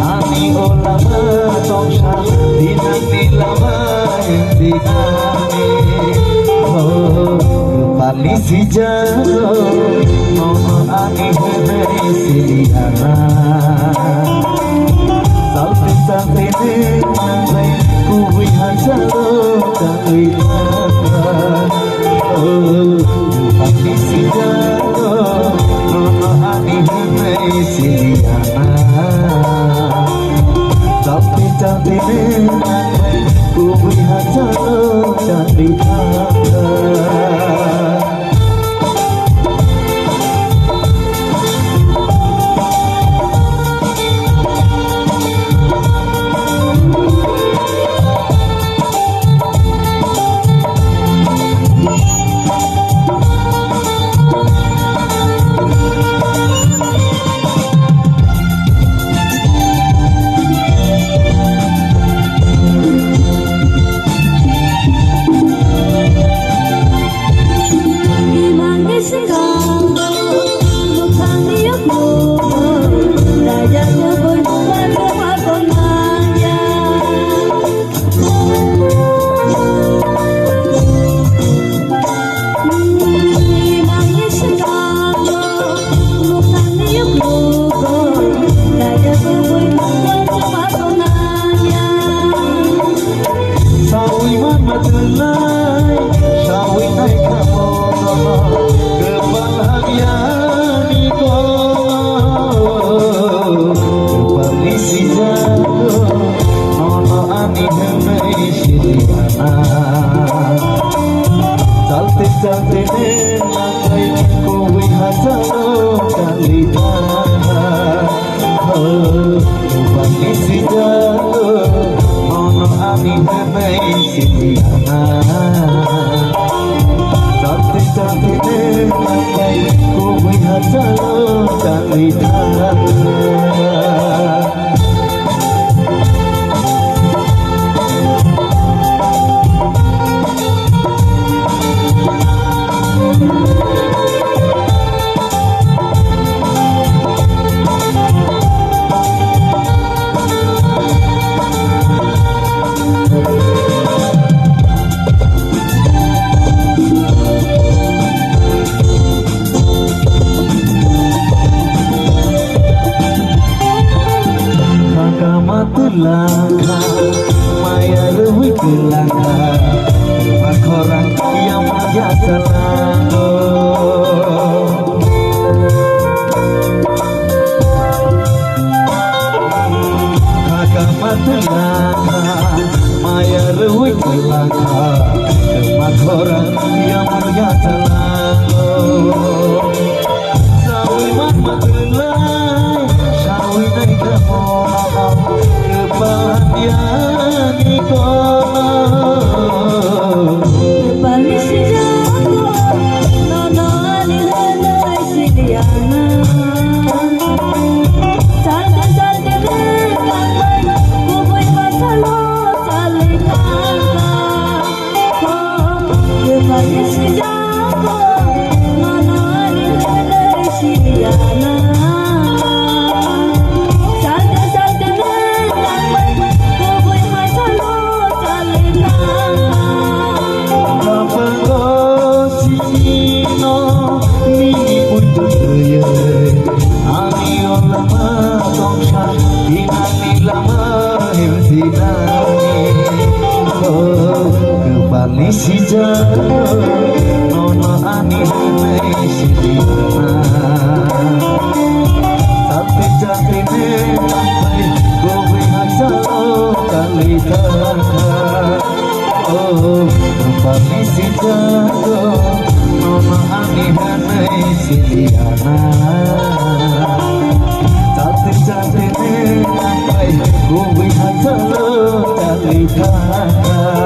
Ani ulama tongsa dinami lama dinami kepali si jago nono ani henai siliana sampai nangai kuwi hajalo kali kepali si jago nono ani henai siliana cantik nangai kuwi hajalo cantik langka maya lebih kelangka orang yang biasa langka kakak mati langka maya lebih kelangka orang yang biasa langka sawi mama telai sawi naik ke kebahagiaan di kono kembali si jago nono ani henai siliana salgan salgan dengan kubui pasalo salikan kembali si jago nono ani henai siliana Pali si jago nono ani hanai si diana tapi cakrine sampai gowe hajalo kali kakak. Oh pali si jago nono ani hanai si diana tapi cakrine sampai gowe hajalo kali kakak.